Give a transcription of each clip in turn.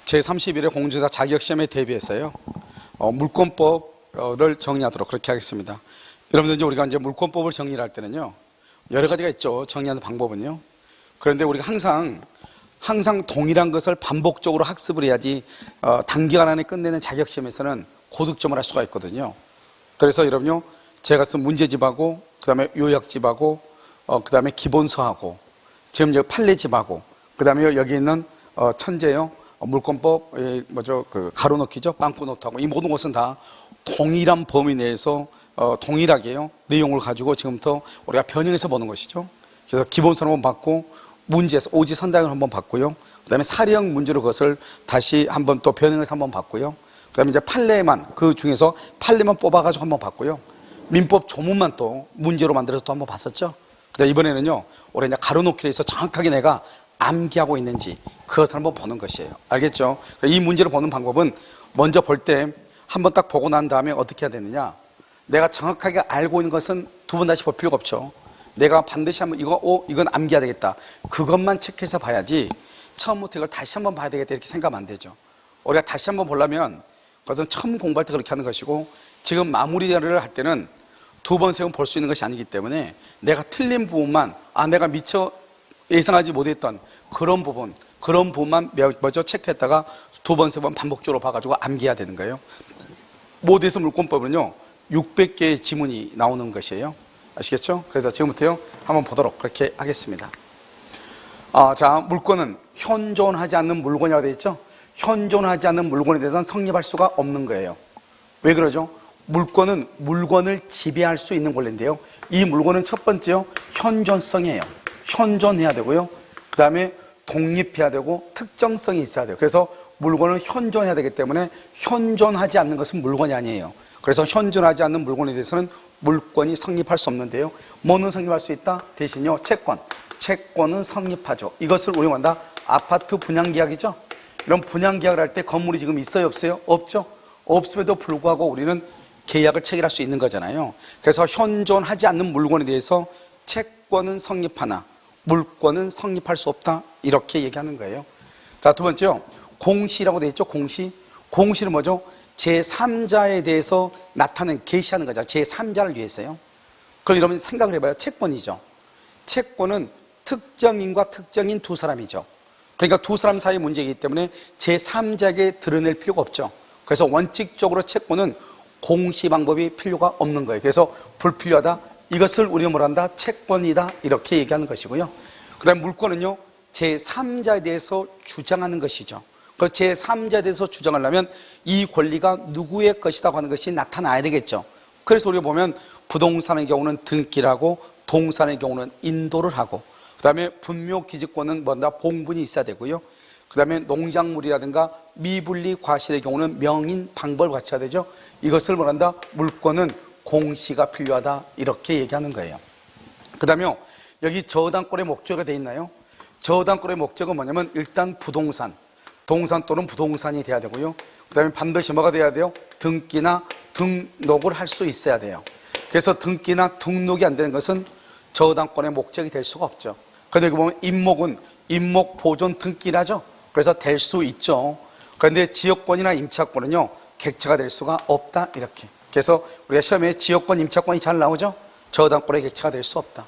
제31회 공중사 자격시험에 대비해서요, 물권법을 정리하도록 그렇게 하겠습니다. 여러분들, 이제 우리가 이제 물권법을 정리를 할 때는요, 여러 가지가 있죠. 정리하는 방법은요. 그런데 우리가 항상 동일한 것을 반복적으로 학습을 해야지 단기간 안에 끝내는 자격시험에서는 고득점을 할 수가 있거든요. 그래서 여러분요, 제가 쓴 문제집하고, 그 다음에 요약집하고, 그 다음에 기본서하고, 지금 여기 판례집하고, 그 다음에 여기 있는 천재요, 물권법, 가로넣기죠, 빵꾸노트하고, 이 모든 것은 다 동일한 범위 내에서 동일하게요, 내용을 가지고 지금부터 우리가 변형해서 보는 것이죠. 그래서 기본서를 한번 받고, 문제에서 오지선다형을 한번 봤고요. 그 다음에 사례형 문제로 그것을 다시 한번 또 변형해서 한번 봤고요. 그 다음에 이제 판례만, 그 중에서 판례만 뽑아가지고 한번 봤고요. 민법 조문만 또 문제로 만들어서 또 한번 봤었죠. 그 다음에 이번에는요, 올해 이제 가로놓기를 해서 정확하게 내가 암기하고 있는지 그것을 한번 보는 것이에요. 알겠죠? 이 문제를 보는 방법은 먼저 볼 때 한번 딱 보고 난 다음에 어떻게 해야 되느냐. 내가 정확하게 알고 있는 것은 두 번 다시 볼 필요가 없죠. 내가 반드시 한번 이건 암기해야 되겠다, 그것만 체크해서 봐야지 처음부터 이걸 다시 한번 봐야 되겠다 이렇게 생각하면 안 되죠. 우리가 다시 한번 보려면 그것은 처음 공부할 때 그렇게 하는 것이고, 지금 마무리를 할 때는 두 번, 세 번 볼 수 있는 것이 아니기 때문에 내가 틀린 부분만, 내가 미처 예상하지 못했던 그런 부분만 먼저 체크했다가 두 번, 세 번 반복적으로 봐가지고 암기해야 되는 거예요. 모두에서 물권법은요, 600개의 지문이 나오는 것이에요. 아시겠죠? 그래서 지금부터요, 한번 보도록 그렇게 하겠습니다. 자, 물권은 현존하지 않는 물건이라고 되어 있죠? 현존하지 않는 물건에 대해서는 성립할 수가 없는 거예요. 왜 그러죠? 물권은 물건을 지배할 수 있는 권리인데요, 이 물건은 첫 번째요, 현존성이에요. 현존해야 되고요, 그 다음에 독립해야 되고 특정성이 있어야 돼요. 그래서 물건을 현존해야 되기 때문에 현존하지 않는 것은 물건이 아니에요. 그래서 현존하지 않는 물건에 대해서는 물권이 성립할 수 없는데요, 뭐는 성립할 수 있다? 대신요, 채권은 성립하죠. 이것을 우리가 말한다 아파트 분양계약이죠. 이런 분양계약을 할 때 건물이 지금 있어요, 없어요? 없죠. 없음에도 불구하고 우리는 계약을 체결할 수 있는 거잖아요. 그래서 현존하지 않는 물건에 대해서 채권은 성립하나 물권은 성립할 수 없다, 이렇게 얘기하는 거예요. 자, 두 번째요, 공시라고 되어 있죠. 공시는 뭐죠? 제3자에 대해서 나타내는, 계시하는 거죠. 제3자를 위해서요. 그럼 여러분 생각을 해봐요. 채권이죠. 채권은 특정인과 특정인 두 사람이죠. 그러니까 두 사람 사이의 문제이기 때문에 제3자에게 드러낼 필요가 없죠. 그래서 원칙적으로 채권은 공시 방법이 필요가 없는 거예요. 그래서 불필요하다, 이것을 우리가 뭐란다? 채권이다, 이렇게 얘기하는 것이고요. 그 다음에 물권은요, 제3자에 대해서 주장하는 것이죠. 그 제3자에 대해서 주장하려면 이 권리가 누구의 것이라고 하는 것이 나타나야 되겠죠. 그래서 우리가 보면 부동산의 경우는 등기라고, 동산의 경우는 인도를 하고, 그 다음에 분묘기지권은 뭔가 봉분이 있어야 되고요. 그 다음에 농작물이라든가 미분리 과실의 경우는 명인 방법을 갖춰야 되죠. 이것을 뭐란다? 물권은 공시가 필요하다, 이렇게 얘기하는 거예요. 그 다음에 여기 저당권의 목적이 되어 있나요? 저당권의 목적은 뭐냐면 일단 부동산 또는 부동산이 돼야 되고요. 그 다음에 반드시 뭐가 돼야 돼요? 등기나 등록을 할 수 있어야 돼요. 그래서 등기나 등록이 안 되는 것은 저당권의 목적이 될 수가 없죠. 그런데 여기 보면 임목은 임목보존 등기라죠. 그래서 될 수 있죠. 그런데 지역권이나 임차권은요, 객체가 될 수가 없다, 이렇게. 그래서 우리가 시험에 지역권, 임차권이 잘 나오죠. 저당권의 객체가 될 수 없다.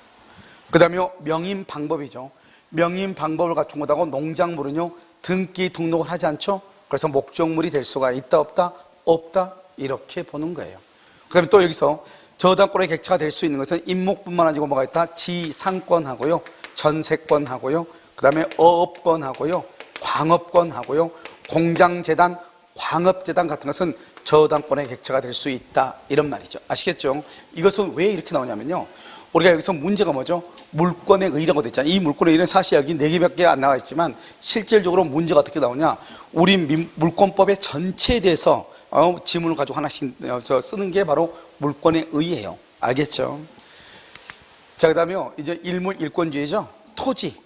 그 다음에 명인 방법이죠. 명인 방법을 갖춘 것하고 농작물은요, 등기 등록을 하지 않죠. 그래서 목적물이 될 수가 있다, 없다, 이렇게 보는 거예요. 그 다음에 또 여기서 저당권의 객체가 될 수 있는 것은 임목뿐만 아니고 뭐가 있다? 지상권하고요, 전세권하고요, 그 다음에 어업권하고요, 광업권하고요, 공장재단, 광업재단 같은 것은 저당권의 객체가 될 수 있다, 이런 말이죠. 아시겠죠? 이것은 왜 이렇게 나오냐면요, 우리가 여기서 문제가 뭐죠? 물권의 의라고 되어 있잖아요. 이 물권의 의는 사실 여기 4개밖에 안 나와 있지만 실질적으로 문제가 어떻게 나오냐, 우리 물권법의 전체에 대해서 지문을 가지고 하나씩 쓰는 게 바로 물권의 의예요. 알겠죠? 자, 그 다음에 이제 일권주의죠.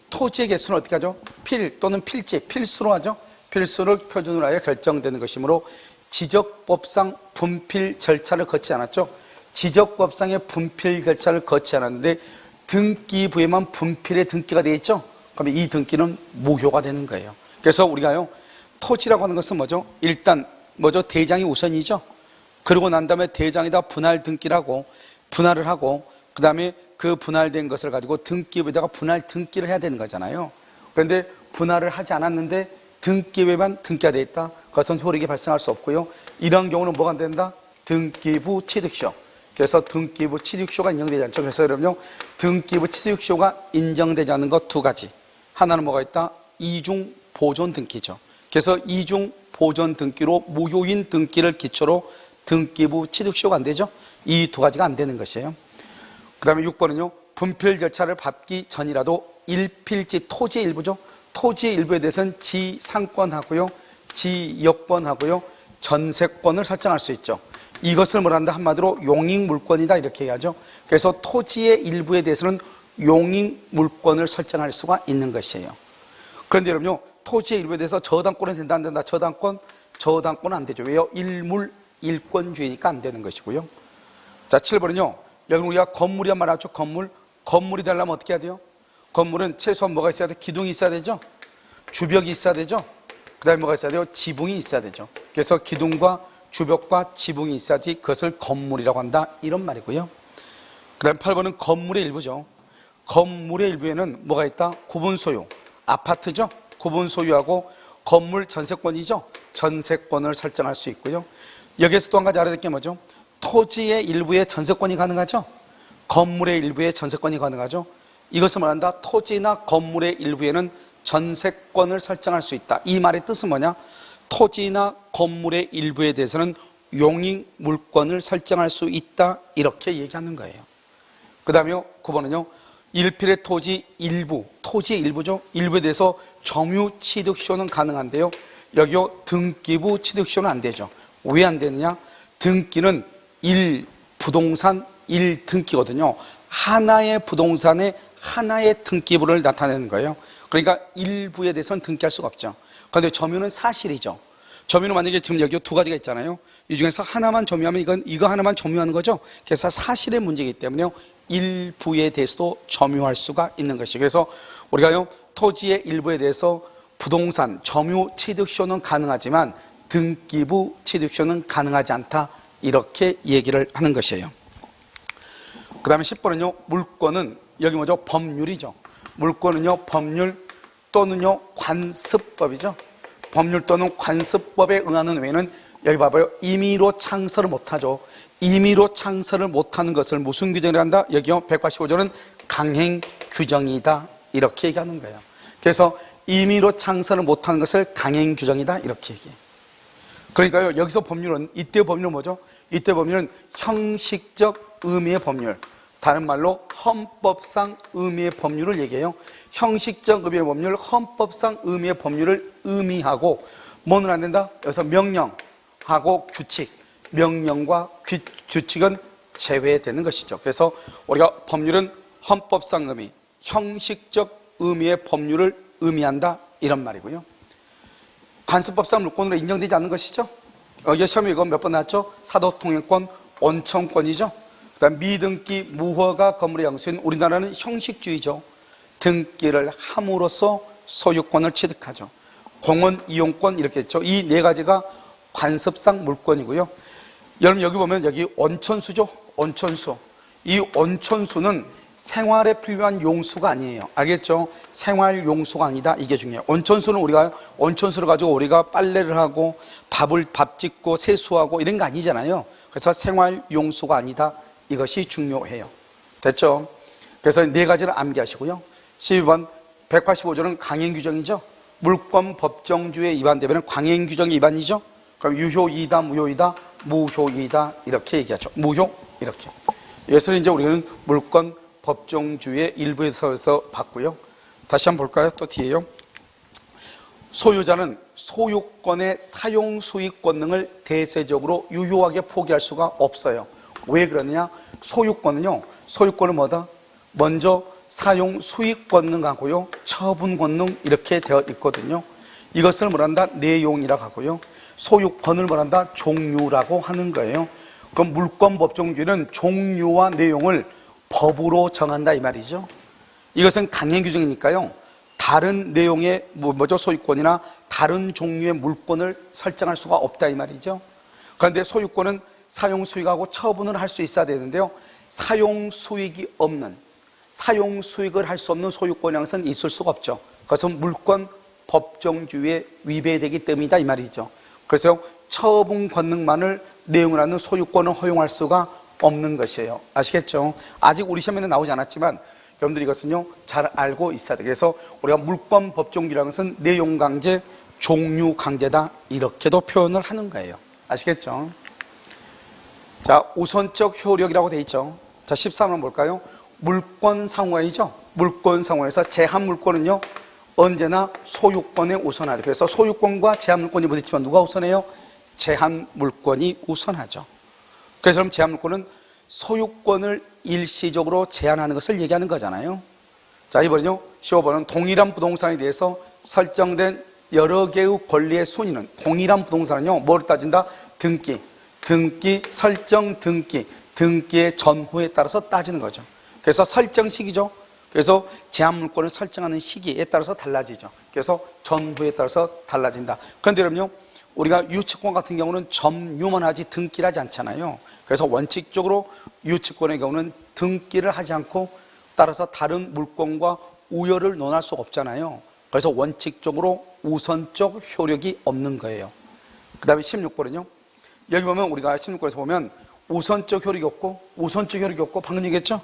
토지의 개수는 어떻게 하죠? 필 또는 필지, 필수로 하죠. 필수를 표준으로 하여 결정되는 것이므로 지적법상 분필 절차를 거치지 않았죠. 지적법상의 분필 절차를 거치지 않았는데 등기부에만 분필의 등기가 되어 있죠. 그러면 이 등기는 무효가 되는 거예요. 그래서 우리가요, 토지라고 하는 것은 뭐죠? 일단 뭐죠? 대장이 우선이죠. 그러고 난 다음에 대장에다 분할 등기라고 분할을 하고, 그 다음에 그 분할된 것을 가지고 등기부에다가 분할 등기를 해야 되는 거잖아요. 그런데 분할을 하지 않았는데 등기부에만 등기가 되어 있다. 그것은 효력이 발생할 수 없고요. 이런 경우는 뭐가 안 된다? 등기부 취득쇼. 그래서 등기부 취득쇼가 인정되지 않죠. 그래서 여러분요, 등기부 취득쇼가 인정되지 않는 것 두 가지. 하나는 뭐가 있다? 이중 보존 등기죠. 그래서 이중 보존 등기로 무효인 등기를 기초로 등기부 취득쇼가 안 되죠. 이 두 가지가 안 되는 것이에요. 그 다음에 6번은요, 분필 절차를 밟기 전이라도 일필지 토지의 일부죠. 토지의 일부에 대해서는 지상권하고요, 지역권하고요, 전세권을 설정할 수 있죠. 이것을 뭐란다? 한마디로 용익물권이다 이렇게 얘기하죠. 그래서 토지의 일부에 대해서는 용익물권을 설정할 수가 있는 것이에요. 그런데 여러분요, 토지의 일부에 대해서 저당권은 된다 안 된다? 저당권은 안 되죠. 왜요? 일물 일권주의니까 안 되는 것이고요. 자, 7번은요, 여기 우리가 건물이란 말 하죠. 건물이 되려면 어떻게 해야 돼요? 건물은 최소한 뭐가 있어야 돼? 기둥이 있어야 되죠. 주벽이 있어야 되죠. 그 다음에 뭐가 있어야 돼요? 지붕이 있어야 되죠. 그래서 기둥과 주벽과 지붕이 있어야지 그것을 건물이라고 한다, 이런 말이고요. 그 다음에 8번은 건물의 일부죠. 건물의 일부에는 뭐가 있다? 구분소유, 아파트죠. 구분소유하고 건물 전세권이죠. 전세권을 설정할 수 있고요. 여기에서 또 한 가지 알아야 될 게 뭐죠? 토지의 일부에 전세권이 가능하죠. 건물의 일부에 전세권이 가능하죠. 이것을 말한다. 토지나 건물의 일부에는 전세권을 설정할 수 있다. 이 말의 뜻은 뭐냐? 토지나 건물의 일부에 대해서는 용익물권을 설정할 수 있다, 이렇게 얘기하는 거예요. 그 다음에 9번은요, 일필의 토지 일부, 토지의 일부죠. 일부에 대해서 점유취득쇼는 가능한데요, 여기요, 등기부 취득쇼는 안 되죠. 왜 안 되느냐? 등기는 일부동산 일등기거든요. 하나의 부동산에 하나의 등기부를 나타내는 거예요. 그러니까 일부에 대해서는 등기할 수가 없죠. 그런데 점유는 사실이죠. 점유는 만약에 지금 여기 두 가지가 있잖아요. 이 중에서 하나만 점유하면 이거 하나만 점유하는 거죠. 그래서 사실의 문제이기 때문에 일부에 대해서도 점유할 수가 있는 것이. 그래서 우리가요, 토지의 일부에 대해서 부동산 점유 취득쇼는 가능하지만 등기부 취득쇼는 가능하지 않다, 이렇게 얘기를 하는 것이에요. 그 다음에 10번은요, 물권은 여기 뭐죠? 법률이죠. 물권은요, 법률 또는요, 관습법이죠. 법률 또는 관습법에 응하는 외에는 여기 봐봐요. 임의로 창설을 못하죠. 임의로 창설을 못하는 것을 무슨 규정이라 한다? 여기요, 185조는 강행 규정이다, 이렇게 얘기하는 거예요. 그래서 임의로 창설을 못하는 것을 강행 규정이다, 이렇게 얘기해요. 그러니까요, 여기서 법률은, 이때 법률은 뭐죠? 이때 법률은 형식적 의미의 법률, 다른 말로 헌법상 의미의 법률을 얘기해요. 형식적 의미의 법률, 헌법상 의미의 법률을 의미하고 뭐는 안 된다? 여기서 명령하고 규칙, 명령과 규칙은 제외되는 것이죠. 그래서 우리가 법률은 헌법상 의미, 형식적 의미의 법률을 의미한다, 이런 말이고요. 관습법상 물권으로 인정되지 않는 것이죠. 여기 시험에 이거 몇 번 나왔죠? 사도통행권, 온천권이죠. 그 다음 미등기, 무허가 건물의 양수인, 우리나라는 형식주의죠. 등기를 함으로써 소유권을 취득하죠. 공원 이용권, 이렇게 했죠. 이 네 가지가 관습상 물권이고요. 여러분 여기 보면 여기 온천수죠. 온천수. 이 온천수는 생활에 필요한 용수가 아니에요. 알겠죠? 생활 용수가 아니다, 이게 중요해요. 온천수는 우리가 온천수를 가지고 우리가 빨래를 하고 밥 짓고 세수하고 이런 거 아니잖아요. 그래서 생활 용수가 아니다, 이것이 중요해요. 됐죠? 그래서 네 가지를 암기하시고요. 12번 185조는 강행 규정이죠. 물권 법정주의에 위반되면 강행 규정이 위반이죠. 그럼 유효이다, 무효이다, 무효이다, 이렇게 얘기하죠. 무효, 이렇게. 예를 이제 우리는 물권 법정주의의 일부에서 봤고요. 다시 한번 볼까요? 또 뒤에요. 소유자는 소유권의 사용 수익 권능을 대세적으로 유효하게 포기할 수가 없어요. 왜 그러느냐? 소유권은 뭐다? 먼저 사용 수익 권능하고요, 처분 권능, 이렇게 되어 있거든요. 이것을 뭐란다? 내용이라고 하고요. 소유권을 뭐란다? 종류라고 하는 거예요. 그럼 물권 법정주의는 종류와 내용을 법으로 정한다, 이 말이죠. 이것은 강행 규정이니까요, 다른 내용의 소유권이나 다른 종류의 물권을 설정할 수가 없다 이 말이죠. 그런데 소유권은 사용 수익하고 처분을 할 수 있어야 되는데요, 사용 수익이 없는, 사용 수익을 할 수 없는 소유권이라는 것은 있을 수가 없죠. 그것은 물권 법정주의에 위배되기 때문이다 이 말이죠. 그래서 처분 권능만을 내용을 하는 소유권을 허용할 수가 없는 것이에요. 아시겠죠? 아직 우리 시험에는 나오지 않았지만 여러분들이 이것은요 잘 알고 있어야 돼요. 그래서 우리가 물권 법정주의라는 것은 내용 강제, 종류 강제다 이렇게도 표현을 하는 거예요. 아시겠죠? 자, 우선적 효력이라고 돼 있죠. 자, 13번 볼까요? 물권 상호이죠. 물권 상호에서 제한 물권은요 언제나 소유권에 우선하죠. 그래서 소유권과 제한 물권이 부딪히면 누가 우선해요? 제한 물권이 우선하죠. 그래서 그럼 제한 물권은 소유권을 일시적으로 제한하는 것을 얘기하는 거잖아요. 자, 이번에요 15번은 동일한 부동산에 대해서 설정된 여러 개의 권리의 순위는, 동일한 부동산은요 뭐를 따진다? 등기, 설정 등기의 전후에 따라서 따지는 거죠. 그래서 설정 시기죠. 그래서 제한 물권을 설정하는 시기에 따라서 달라지죠. 그래서 전후에 따라서 달라진다. 그런데 여러분요, 우리가 유치권 같은 경우는 점유만 하지 등기를 하지 않잖아요. 그래서 원칙적으로 유치권의 경우는 등기를 하지 않고 따라서 다른 물권과 우열을 논할 수가 없잖아요. 그래서 원칙적으로 우선적 효력이 없는 거예요. 그 다음에 16번은요, 여기 보면 우리가 16번에서 보면 우선적 효력이 없고 방금 얘기했죠?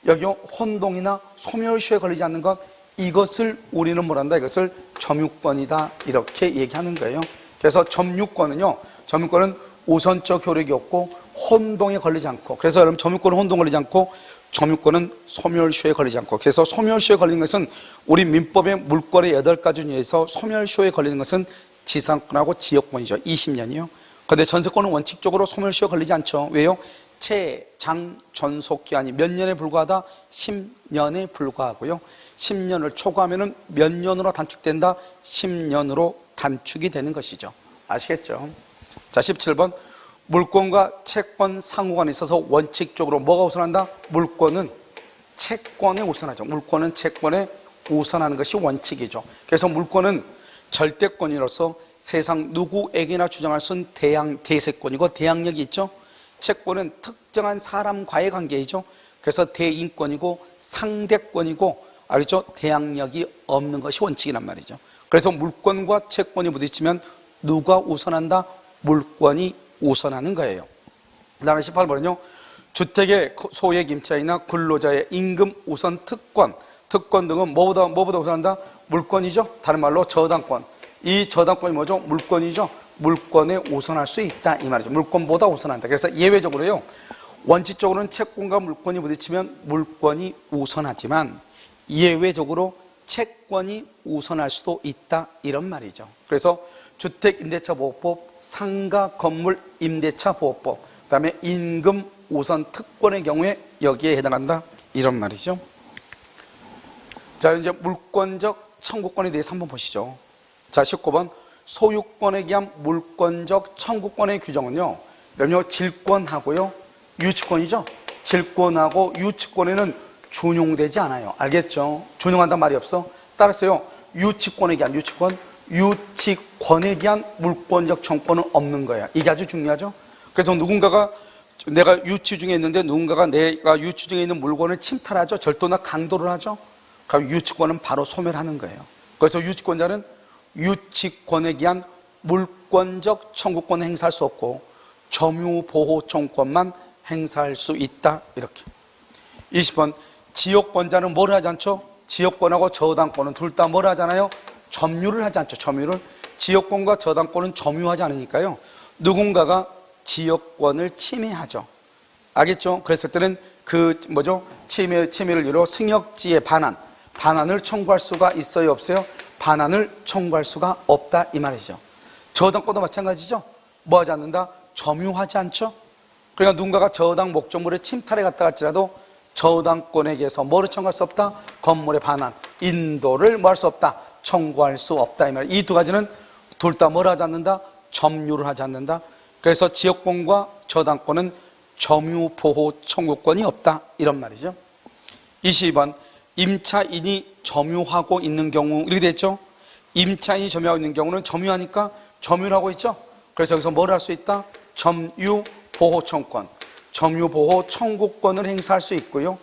여기 혼동이나 소멸시효에 걸리지 않는 것, 이것을 우리는 뭐란다? 이것을 점유권이다 이렇게 얘기하는 거예요. 그래서 점유권은 우선적 효력이 없고 혼동에 걸리지 않고, 그래서 여러분 점유권은 혼동 걸리지 않고 점유권은 소멸시효에 걸리지 않고, 그래서 소멸시효에 걸리는 것은 우리 민법의 물권의 8가지 중에서 소멸시효에 걸리는 것은 지상권하고 지역권이죠. 20년이요. 그런데 전세권은 원칙적으로 소멸시효에 걸리지 않죠. 왜요? 채, 장, 전속 기한이 몇 년에 불과하다? 10년에 불과하고요. 10년을 초과하면 몇 년으로 단축된다? 10년으로 단축이 되는 것이죠. 아시겠죠? 자, 17번. 물권과 채권 상호간에 있어서 원칙적으로 뭐가 우선한다? 물권은 채권에 우선하죠. 물권은 채권에 우선하는 것이 원칙이죠. 그래서 물권은 절대권으로서 세상 누구에게나 주장할 수 있는 대세권이고 대항력이 있죠. 채권은 특정한 사람과의 관계이죠. 그래서 대인권이고 상대권이고, 알겠죠? 대항력이 없는 것이 원칙이란 말이죠. 그래서 물권과 채권이 부딪히면 누가 우선한다? 물권이 우선하는 거예요. 그 다음에 18번은요, 주택의 소액 임차인이나 근로자의 임금 우선 특권 등은 뭐보다 우선한다? 물권이죠. 다른 말로 저당권. 이 저당권이 뭐죠? 물권이죠. 물권에 우선할 수 있다 이 말이죠. 물권보다 우선한다. 그래서 예외적으로요, 원칙적으로는 채권과 물권이 부딪히면 물권이 우선하지만 예외적으로 채권이 우선할 수도 있다 이런 말이죠. 그래서 주택임대차보호법, 상가건물임대차보호법, 그 다음에 임금 우선 특권의 경우에 여기에 해당한다 이런 말이죠. 자, 이제 물권적 청구권에 대해서 한번 보시죠. 자, 19번. 소유권에 기한 물권적 청구권의 규정은요, 여러분요, 질권하고요 유치권이죠. 질권하고 유치권에는 준용되지 않아요. 알겠죠? 준용한단 말이 없어. 따라서요, 유치권에 기한 유치권에 기한 물권적 청구권은 없는 거예요. 이게 아주 중요하죠. 그래서 누군가가 내가 유치 중에 있는데 누군가가 내가 유치 중에 있는 물건을 침탈하죠. 절도나 강도를 하죠. 그럼 유치권은 바로 소멸하는 거예요. 그래서 유치권자는 유치권에 기한 물권적 청구권을 행사할 수 없고 점유보호 청구권만 행사할 수 있다 이렇게. 20번. 지역권자는 뭘 하지 않죠? 지역권하고 저당권은 둘 다 뭘 하잖아요? 점유를 하지 않죠. 점유를. 지역권과 저당권은 점유하지 않으니까요, 누군가가 지역권을 침해하죠. 알겠죠? 그랬을 때는 침해를 이유로 승역지의 반환을 청구할 수가 있어요, 없어요? 반환을 청구할 수가 없다 이 말이죠. 저당권도 마찬가지죠. 뭐 하지 않는다? 점유하지 않죠. 그러니까 누군가가 저당 목적물을 침탈해 갔다 할지라도 저당권에게서 뭐를 청구할 수 없다? 건물의 반환, 인도를 뭐 할 수 없다? 청구할 수 없다 이 말이에요. 이 두 가지는 둘 다 뭘 하지 않는다? 점유를 하지 않는다. 그래서 지역권과 저당권은 점유보호 청구권이 없다 이런 말이죠. 22번. 임차인이 점유하고 있는 경우 이렇게 됐죠. 임차인이 점유하고 있는 경우는 점유하니까 점유라고 있죠. 그래서 여기서 뭘 할 수 있다? 점유보호청권, 점유보호 청구권을 행사할 수 있고요.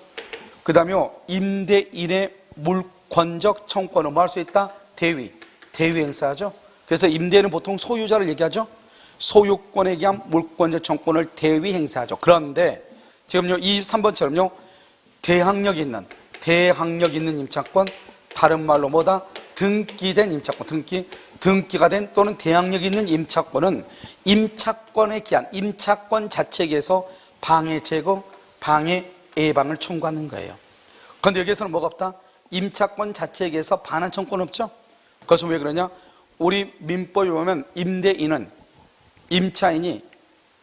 그 다음에 임대인의 물권적 청권은 뭐 할 수 있다? 대위 행사하죠. 그래서 임대인은 보통 소유자를 얘기하죠. 소유권에 대한 물권적 청권을 대위 행사하죠. 그런데 지금요 이 3번처럼요 대항력 있는 임차권, 다른 말로 뭐다? 등기된 임차권, 등기가 된 또는 대항력 있는 임차권은 임차권에 기한 임차권 자체에서 방해 제거, 방해 예방을 청구하는 거예요. 그런데 여기에서는 뭐가 없다? 임차권 자체에서 반환 청구권 없죠? 그것은 왜 그러냐? 우리 민법에 보면 임차인이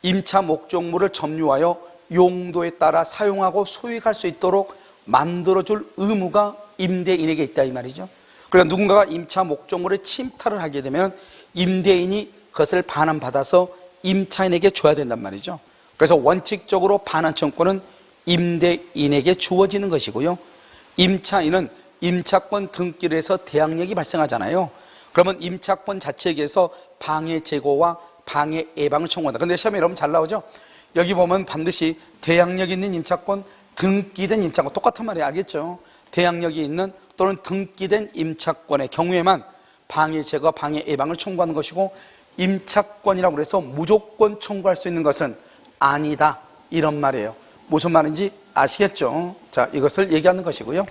임차 목적물을 점유하여 용도에 따라 사용하고 소유할 수 있도록 만들어줄 의무가 임대인에게 있다 이 말이죠. 그러니까 누군가가 임차 목적물에 침탈을 하게 되면 임대인이 그것을 반환받아서 임차인에게 줘야 된단 말이죠. 그래서 원칙적으로 반환 청구는 임대인에게 주어지는 것이고요. 임차인은 임차권 등기를 해서 대항력이 발생하잖아요. 그러면 임차권 자체에서 방해 제거와 방해 예방을 청구한다. 그런데 시험에 여러분 잘 나오죠? 여기 보면 반드시 대항력 있는 임차권, 등기된 임차권 똑같은 말이 알겠죠? 대항력이 있는 또는 등기된 임차권의 경우에만 방해 제거, 방해 예방을 청구하는 것이고 임차권이라고 해서 무조건 청구할 수 있는 것은 아니다 이런 말이에요. 무슨 말인지 아시겠죠? 자, 이것을 얘기하는 것이고요.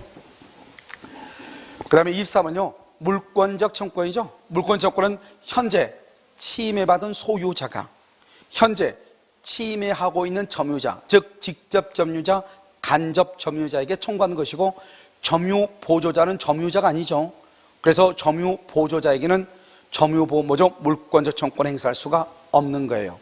그 다음에 24번요 물권적 청구권이죠. 물권적 청구권은 현재 침해받은 소유자가 현재 침해하고 있는 점유자, 즉 직접 점유자, 간접 점유자에게 청구하는 것이고 점유 보조자는 점유자가 아니죠. 그래서 점유 보조자에게는 점유보호뭐죠? 물권적 청구권을 행사할 수가 없는 거예요.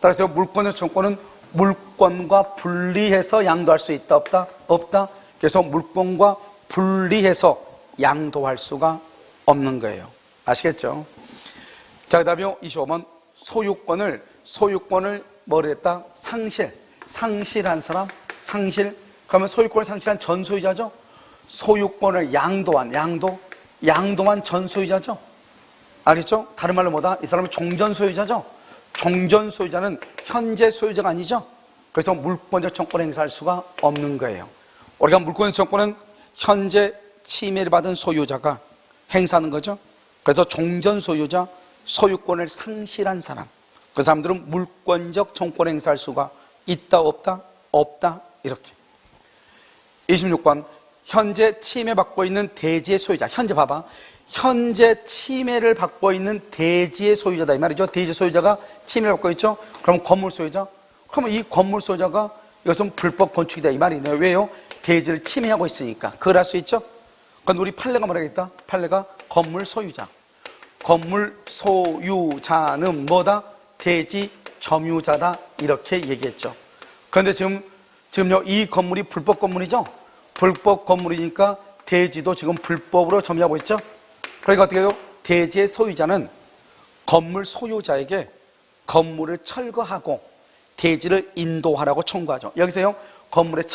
따라서 물권적 청구권은 물권과 분리해서 양도할 수 있다 없다? 없다. 그래서 물권과 분리해서 양도할 수가 없는 거예요. 아시겠죠? 자, 그 다음에 25번 소유권을 뭐를 했다? 상실한 사람, 그러면 소유권을 상실한 전소유자죠. 소유권을 양도한 전소유자죠. 알겠죠? 다른 말로 뭐다? 이 사람은 종전소유자죠. 종전소유자는 현재 소유자가 아니죠. 그래서 물권적 청구권을 행사할 수가 없는 거예요. 우리가 물권적 청구권은 현재 침해를 받은 소유자가 행사하는 거죠. 그래서 종전소유자, 소유권을 상실한 사람, 그 사람들은 물권적 청구권을 행사할 수가 있다 없다? 없다 이렇게. 26번 현재 침해받고 있는 대지의 소유자. 현재 봐봐. 현재 침해를 받고 있는 대지의 소유자다 이 말이죠. 대지 소유자가 침해를 받고 있죠. 그럼 건물 소유자. 그러면 이 건물 소유자가 이것은 불법 건축이다 이 말이네요. 왜요? 대지를 침해하고 있으니까. 그걸 할 수 있죠. 그런데 우리 판례가 뭐라 했다? 판례가 건물 소유자. 건물 소유자는 뭐다? 대지 점유자다 이렇게 얘기했죠. 그런데 지금요 이 건물이 불법 건물이죠. 불법 건물이니까 대지도 지금 불법으로 점유하고 있죠. 그러니까 어떻게 해요? 대지의 소유자는 건물 소유자에게 건물을 철거하고 대지를 인도하라고 청구하죠. 여기서요 건물의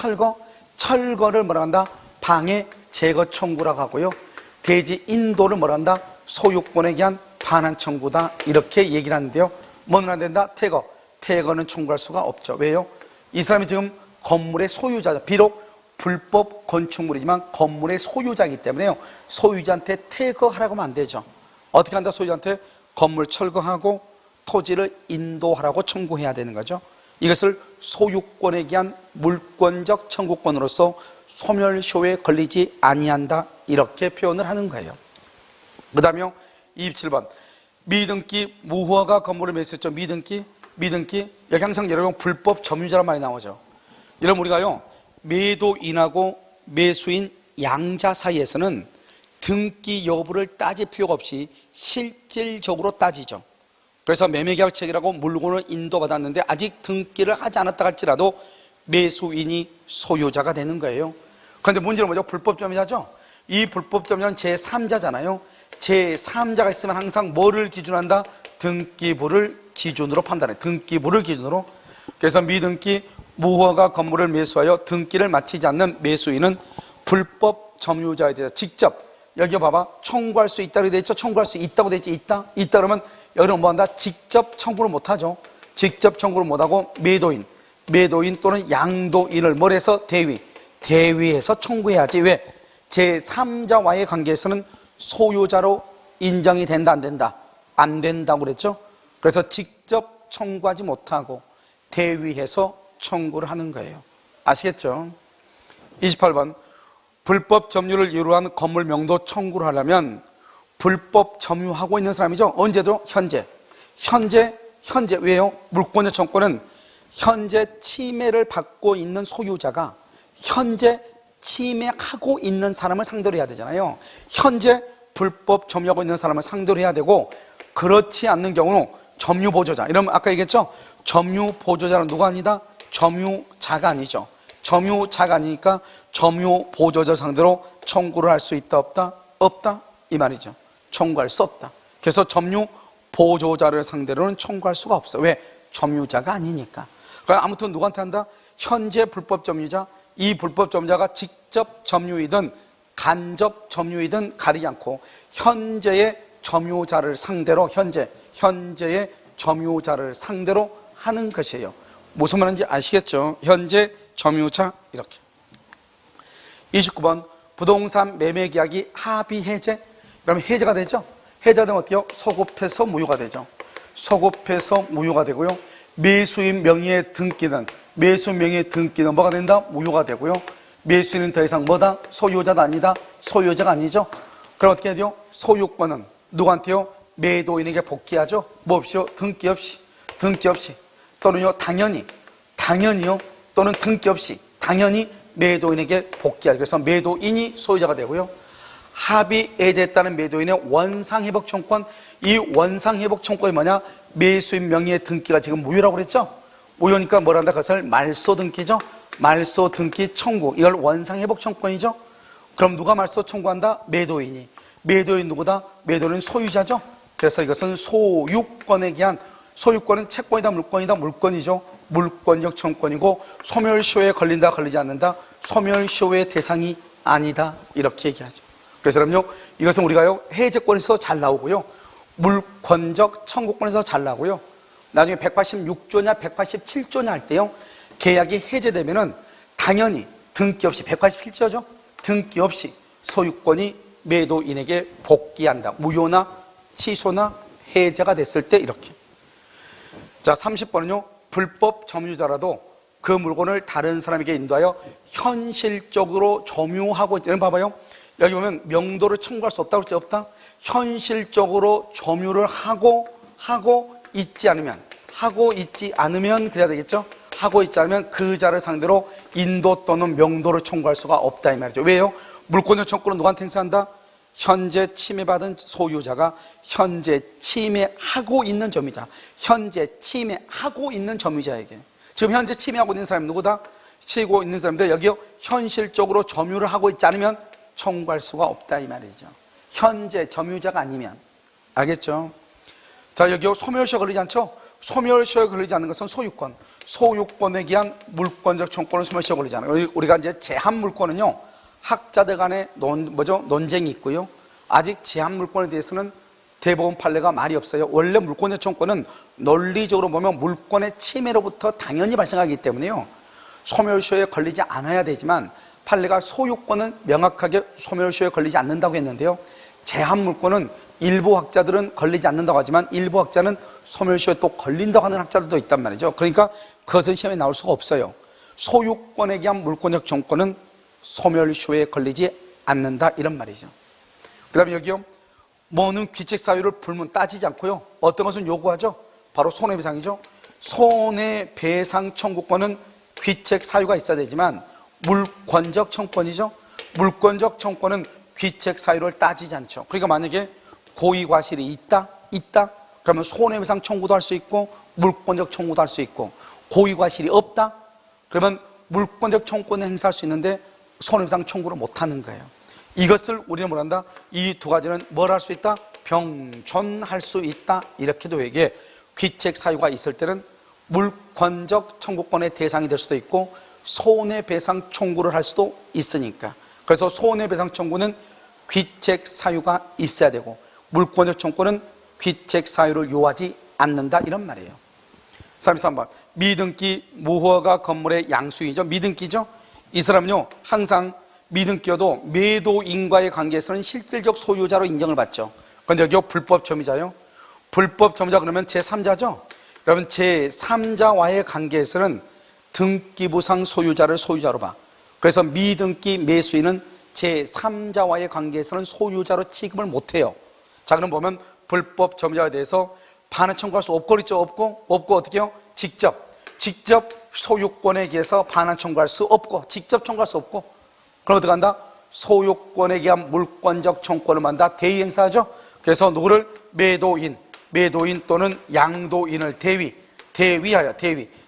철거를 뭐라 한다? 방해 제거 청구라고 하고요. 대지 인도를 뭐라 한다? 소유권에 대한 반환 청구다 이렇게 얘기를 하는데요. 뭐는 안 된다? 퇴거는 청구할 수가 없죠. 왜요? 이 사람이 지금 건물의 소유자죠. 비록 불법 건축물이지만 건물의 소유자이기 때문에요. 소유자한테 퇴거하라고 하면 안 되죠. 어떻게 한다? 소유자한테 건물 철거하고 토지를 인도하라고 청구해야 되는 거죠. 이것을 소유권에 대한 물권적 청구권으로서 소멸시효에 걸리지 아니한다 이렇게 표현을 하는 거예요. 그 다음에 27번 미등기 무허가 건물을 매수했죠. 미등기 여기 항상 여러분 불법 점유자란 말이 나오죠. 이러면 우리가요 매도인하고 매수인 양자 사이에서는 등기 여부를 따질 필요가 없이 실질적으로 따지죠. 그래서 매매계약 체결하고 물건을 인도받았는데 아직 등기를 하지 않았다 할지라도 매수인이 소유자가 되는 거예요. 그런데 문제는 뭐죠? 불법 점유자죠. 이 불법 점유자는 제3자잖아요. 제3자가 있으면 항상 뭐를 기준으로 한다? 등기부를 기준으로 판단해. 등기부를 기준으로. 그래서 미등기 무허가 건물을 매수하여 등기를 마치지 않는 매수인은 불법 점유자에 대해서 직접, 여기 봐봐, 청구할 수 있다고 돼 있죠? 청구할 수 있다고 돼 있지? 있다 그러면 여기는 뭐 한다? 직접 청구를 못하죠. 직접 청구를 못하고 매도인 또는 양도인을 뭘 해서? 대위해서 청구해야지. 왜? 제3자와의 관계에서는 소유자로 인정이 된다, 안 된다? 안 된다고 그랬죠? 그래서 직접 청구하지 못하고 대위해서 청구를 하는 거예요. 아시겠죠? 28번, 불법 점유를 이유로 한 건물 명도 청구를 하려면 불법 점유하고 있는 사람이죠. 언제도 현재 왜요? 물권적 청구는 현재 침해를 받고 있는 소유자가 현재 침해하고 있는 사람을 상대로 해야 되잖아요. 현재 불법 점유하고 있는 사람을 상대로 해야 되고, 그렇지 않는 경우는 점유보조자, 이러면 아까 얘기했죠? 점유보조자는 누가 아니다? 점유자가 아니죠. 점유자가 아니니까 점유보조자를 상대로 청구를 할 수 있다, 없다? 없다 이 말이죠. 청구할 수 없다. 그래서 점유보조자를 상대로는 청구할 수가 없어. 왜? 점유자가 아니니까. 그러니까 아무튼 누구한테 한다? 현재 불법 점유자, 이 불법 점유자가 직접 점유이든 간접 점유이든 가리지 않고 현재의 점유자를 상대로, 현재의 점유자를 상대로 하는 것이에요. 무슨 말인지 아시겠죠? 현재 점유자, 이렇게. 29번, 부동산 매매 계약이 합의 해제. 그러면 해제가 되죠? 해제가 되면 어때요? 소급해서 무효가 되죠. 소급해서 무효가 되고요. 매수인 명의의 등기는 뭐가 된다? 무효가 되고요. 매수인은 더 이상 뭐다? 소유자가 아니다? 소유자가 아니죠. 그럼 어떻게 해야 돼요? 소유권은 누구한테요? 매도인에게 복귀하죠. 뭐 없이요? 등기 없이 또는요, 당연히요, 또는 등기 없이 당연히 매도인에게 복귀하죠. 그래서 매도인이 소유자가 되고요. 합의 해제했다는 매도인의 원상회복 청구권, 이 원상회복 청구권이 뭐냐? 매수인 명의의 등기가 지금 무효라고 그랬죠? 무효니까 뭘 한다? 그것을 말소 등기죠. 말소 등기 청구, 이걸 원상회복 청구권이죠. 그럼 누가 말소 청구한다? 매도인이. 매도인 누구다? 매도인은 소유자죠. 그래서 이것은 소유권에 기한, 소유권은 채권이다, 물권이다? 물권이죠. 물권적 청구권이고, 소멸시효에 걸린다, 걸리지 않는다? 소멸시효의 대상이 아니다, 이렇게 얘기하죠. 그래서 그럼요, 이것은 우리가요, 해제권에서 잘 나오고요, 물권적 청구권에서 잘 나오고요, 나중에 186조냐 187조냐 할 때요, 계약이 해제되면은 당연히 등기 없이, 187조죠, 등기 없이 소유권이 매도인에게 복귀한다. 무효나 취소나 해제가 됐을 때 이렇게. 자, 30번은요, 불법 점유자라도 그 물건을 다른 사람에게 인도하여 현실적으로 점유하고 있는, 봐봐요. 여기 보면 명도를 청구할 수 없다고 그랬지? 없다? 현실적으로 점유를 하고 있지 않으면 그래야 되겠죠? 하고 있지 않으면 그 자를 상대로 인도 또는 명도를 청구할 수가 없다 이 말이죠. 왜요? 물권적 청구는 누구한테 행사한다? 현재 침해받은 소유자가 현재 침해하고 있는 점유자, 현재 침해하고 있는 점유자에게. 지금 현재 침해하고 있는 사람이 누구다? 치고 있는 사람인데 여기요, 현실적으로 점유를 하고 있지 않으면 청구할 수가 없다 이 말이죠. 현재 점유자가 아니면. 알겠죠? 자, 여기요, 소멸시효가 걸리지 않죠? 소멸시효가 걸리지 않는 것은 소유권에 기한 물권적 청구권은 소멸시효가 걸리지 않아요. 우리가 이제 제한물권은요, 학자들 간에 논쟁이 있고요, 아직 제한물권에 대해서는 대법원 판례가 말이 없어요. 원래 물권적 청구권은 논리적으로 보면 물권의 침해로부터 당연히 발생하기 때문에요, 소멸시효에 걸리지 않아야 되지만 판례가 소유권은 명확하게 소멸시효에 걸리지 않는다고 했는데요, 제한물권은 일부 학자들은 걸리지 않는다고 하지만 일부 학자는 소멸시효에 또 걸린다고 하는 학자들도 있단 말이죠. 그러니까 그것은 시험에 나올 수가 없어요. 소유권에 기한 물권적 청구권은 소멸시효에 걸리지 않는다 이런 말이죠. 그 다음에 여기요, 뭐는 귀책 사유를 불문 따지지 않고요, 어떤 것은 요구하죠? 바로 손해배상이죠. 손해배상 청구권은 귀책 사유가 있어야 되지만 물권적 청구권이죠. 물권적 청구권은 귀책 사유를 따지지 않죠. 그러니까 만약에 고의과실이 있다? 그러면 손해배상 청구도 할 수 있고 물권적 청구도 할 수 있고, 고의과실이 없다? 그러면 물권적 청구권을 행사할 수 있는데 손해배상 청구를 못하는 거예요. 이것을 우리는 뭐란다? 이 두 가지는 뭘 할 수 있다? 병존할 수 있다. 이렇게도 얘기해. 귀책 사유가 있을 때는 물권적 청구권의 대상이 될 수도 있고 손해배상 청구를 할 수도 있으니까. 그래서 손해배상 청구는 귀책 사유가 있어야 되고 물권적 청구는 귀책 사유를 요하지 않는다 이런 말이에요. 33번 미등기 무허가 건물의 양수인이죠. 미등기죠. 이 사람은요 항상 미등기여도 매도인과의 관계에서는 실질적 소유자로 인정을 받죠. 그런데 여기 불법 점유자요. 불법 점유자 그러면 제3자죠. 여러분 제3자와의 관계에서는 등기부상 소유자를 소유자로 봐. 그래서 미등기 매수인은 제3자와의 관계에서는 소유자로 취급을 못해요. 자 그럼 보면 불법 점유자에 대해서 반환 청구할 수 없고 그렇죠. 없고 어떻게 해요? 직접 소유권에 의해서 반환 청구할 수 없고 직접 청구할 수 없고 그럼 어떻게 한다? 소유권에 의한 물권적 청구권을 만다 대위 행사하죠. 그래서 누구를 매도인 또는 양도인을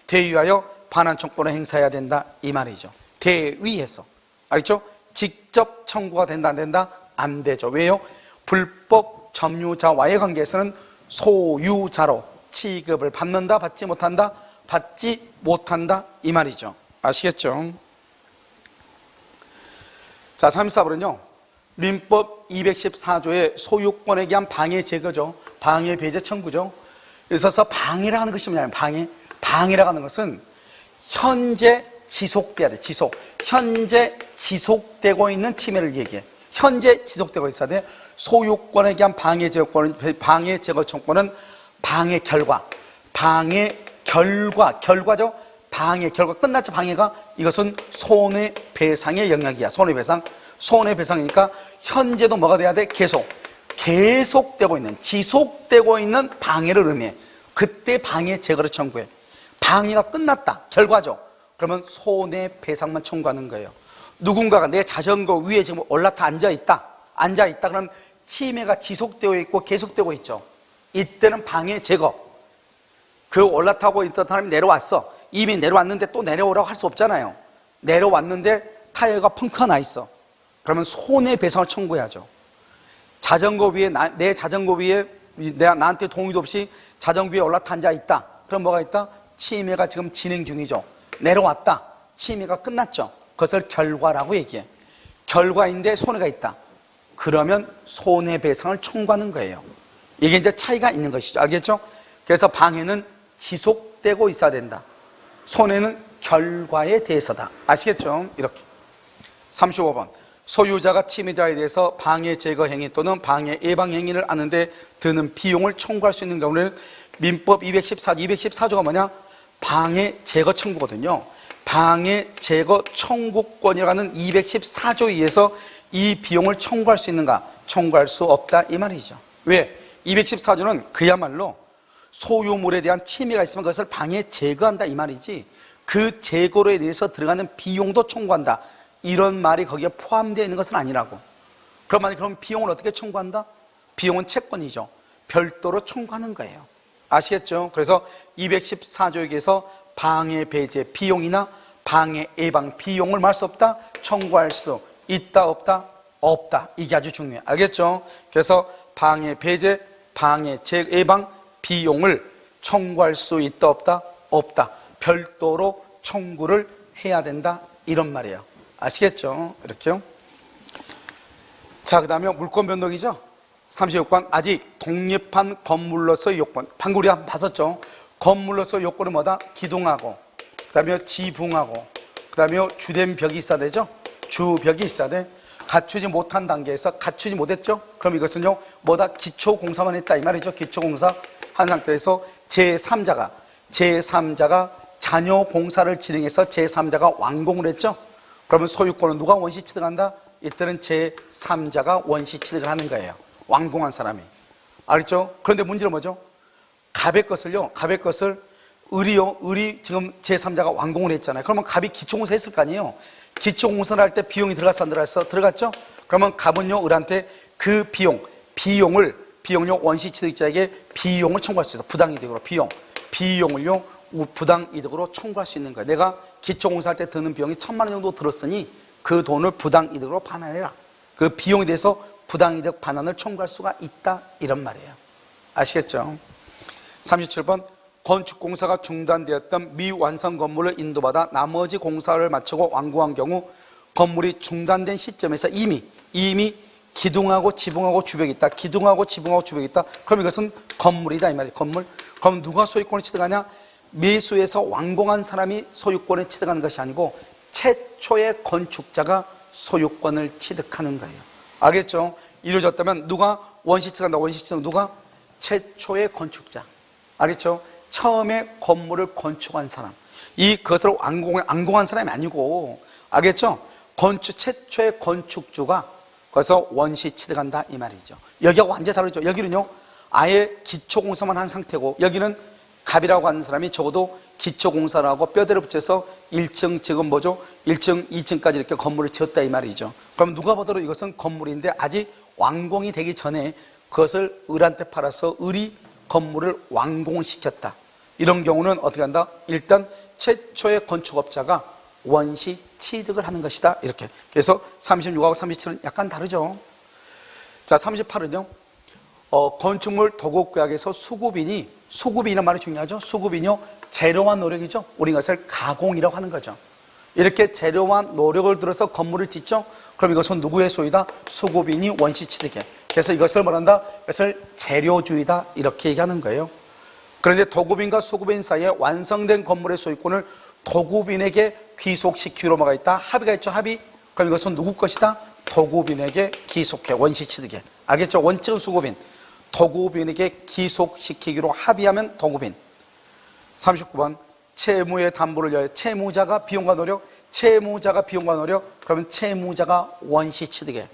대위하여 반환 청구권을 행사해야 된다 이 말이죠. 대위해서 알겠죠? 직접 청구가 된다 안 된다? 안 되죠. 왜요? 불법 점유자와의 관계에서는 소유자로 취급을 받는다 받지 못한다? 받지 못한다 이 말이죠. 아시겠죠? 자 34번은요 민법 214조의 소유권에 대한 방해 제거죠. 방해 배제 청구죠. 있어서 방해라고 하는 것이 뭐냐면 방해라고 하는 것은 현재 지속돼야 돼. 현재 지속되고 있는 침해를 얘기해. 현재 지속되고 있어야 돼. 소유권에 대한 방해 제거 청구는 방해 결과죠. 방해 결과 끝났죠. 방해가 이것은 손해배상의 영역이야. 손해배상이니까 현재도 뭐가 돼야 돼? 계속되고 있는 지속되고 있는 방해를 의미해. 그때 방해 제거를 청구해. 방해가 끝났다. 결과죠. 그러면 손해배상만 청구하는 거예요. 누군가가 내 자전거 위에 지금 올라타 앉아있다. 그럼 침해가 지속되어 있고 계속되고 있죠. 이때는 방해 제거. 그 올라타고 있던 사람이 내려왔어. 이미 내려왔는데 또 내려오라고 할 수 없잖아요. 내려왔는데 타이어가 펑크가 나 있어. 그러면 손해배상을 청구해야죠. 내 자전거 위에 내가 나한테 동의도 없이 자전거 위에 올라타 앉아있다. 그럼 뭐가 있다? 침해가 지금 진행 중이죠. 내려왔다. 침해가 끝났죠. 그것을 결과라고 얘기해. 결과인데 손해가 있다. 그러면 손해배상을 청구하는 거예요. 이게 이제 차이가 있는 것이죠. 알겠죠? 그래서 방해는 지속되고 있어야 된다. 손해는 결과에 대해서다. 아시겠죠? 이렇게. 35번. 소유자가 침해자에 대해서 방해 제거 행위 또는 방해 예방 행위를 하는데 드는 비용을 청구할 수 있는 경우는 민법 214조가 뭐냐? 방해 제거 청구거든요. 방해 제거 청구권이라는 214조에 의해서 이 비용을 청구할 수 있는가? 청구할 수 없다 이 말이죠. 왜? 214조는 그야말로 소유물에 대한 침해가 있으면 그것을 방해 제거한다 이 말이지, 그 제거로 대해서 들어가는 비용도 청구한다 이런 말이 거기에 포함되어 있는 것은 아니라고. 그럼 비용을 어떻게 청구한다? 비용은 채권이죠. 별도로 청구하는 거예요. 아시겠죠? 그래서 214조에서 방해 배제 비용이나 방해 예방 비용을 말할 수 없다, 청구할 수 있다 없다? 없다. 이게 아주 중요해요. 알겠죠? 그래서 방해 배제, 방해 예방 비용을 청구할 수 있다 없다? 없다. 별도로 청구를 해야 된다 이런 말이에요. 아시겠죠? 이렇게요. 자, 그 다음에 물권 변동이죠. 36번. 아직 독립한 건물로서의 요건. 방금 우리 한번 봤었죠. 건물로서의 요건은 뭐다? 기둥하고, 그 다음에 지붕하고, 그 다음에 주된 벽이 있어야 되죠. 주벽이 있어야 돼. 갖추지 못한 단계에서 갖추지 못했죠. 그럼 이것은요 뭐다? 기초공사만 했다 이 말이죠. 기초공사 한 상태에서 제3자가 잔여 공사를 진행해서 제3자가 완공을 했죠. 그러면 소유권은 누가 원시 취득한다? 이때는 제3자가 원시 취득을 하는 거예요. 완공한 사람이. 알겠죠? 그런데 문제는 뭐죠? 갑의 것을 을이 지금 제3자가 완공을 했잖아요. 그러면 갑이 기초공사 했을 거 아니에요. 기초공사를 할 때 비용이 들어갔어 안 들어갔어? 들어갔죠? 그러면 갑은요 을한테 그 비용을요 원시 취득자에게 비용을 청구할 수 있어. 부당이득으로 비용을요 부당이득으로 청구할 수 있는 거예요. 내가 기초공사할 때 드는 비용이 1,000만 원 정도 들었으니 그 돈을 부당이득으로 반환해라. 그 비용에 대해서 부당이득 반환을 청구할 수가 있다 이런 말이에요. 아시겠죠? 37번. 건축공사가 중단되었던 미완성 건물을 인도받아 나머지 공사를 마치고 완공한 경우 건물이 중단된 시점에서 이미 기둥하고 지붕하고 주벽이 있다. 기둥하고 지붕하고 주벽이 있다. 그럼 이것은 건물이다 이 말이에요. 건물. 그럼 누가 소유권을 취득하냐? 매수에서 완공한 사람이 소유권을 취득하는 것이 아니고 최초의 건축자가 소유권을 취득하는 거예요. 알겠죠? 이루어졌다면 누가 원시 취득한다? 원시 취득은 누가? 최초의 건축자. 알겠죠? 처음에 건물을 건축한 사람. 그것을 완공한 사람이 아니고, 알겠죠? 최초의 건축주가 그래서 원시 취득한다 이 말이죠. 여기하고 완전히 다르죠. 여기는요 아예 기초공사만 한 상태고, 여기는 갑이라고 하는 사람이 적어도 기초공사를 하고 뼈대를 붙여서 1층 지금 1층 2층까지 이렇게 건물을 지었다 이 말이죠. 그럼 누가 보더라도 이것은 건물인데 아직 완공이 되기 전에 그것을 을한테 팔아서 을이 건물을 완공시켰다. 이런 경우는 어떻게 한다? 일단 최초의 건축업자가 원시 취득을 하는 것이다. 이렇게. 그래서 36하고 37은 약간 다르죠. 자, 38은요. 건축물 도급구역에서 수급이라는 말이 중요하죠. 수급이요. 재료와 노력이죠. 우리 이것을 가공이라고 하는 거죠. 이렇게 재료와 노력을 들어서 건물을 짓죠. 그럼 이것은 누구의 소유다? 수급인이 원시 취득해. 그래서 이것을 뭐란다? 이것을 재료주의다. 이렇게 얘기하는 거예요. 그런데 도급인과 수급인 사이에 완성된 건물의 소유권을 도급인에게 귀속시키기로 뭐가 있다? 합의가 있죠. 합의. 그럼 이것은 누구 것이다? 도급인에게 귀속해. 원시 취득해. 알겠죠? 원칙은 수급인. 도급인에게 귀속시키기로 합의하면 도급인. 39번 채무의 담보를 위하여 채무자가 비용과 노력. 그러면 채무자가 원시 취득해.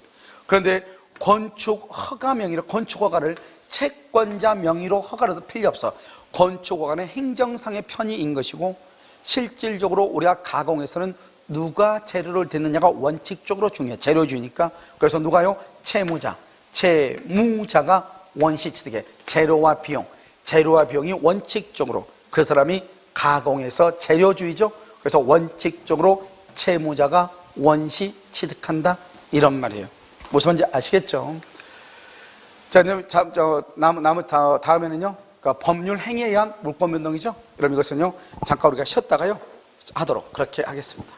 그런데 건축 허가 명의로 건축 허가를 채권자 명의로 허가를 해도 필요 없어. 건축 허가는 행정상의 편의인 것이고, 실질적으로 우리가 가공에서는 누가 재료를 댔느냐가 원칙적으로 중요해. 재료주의니까. 그래서 누가요? 채무자가 원시 취득해. 재료와 비용이 원칙적으로 그 사람이 가공해서 재료주의죠. 그래서 원칙적으로 채무자가 원시 취득한다 이런 말이에요. 무슨 말인지 아시겠죠? 자, 다음에는요. 그러니까 법률 행위에 의한 물권 변동이죠. 그럼 이것은요 잠깐 우리가 쉬었다가요 하도록 그렇게 하겠습니다.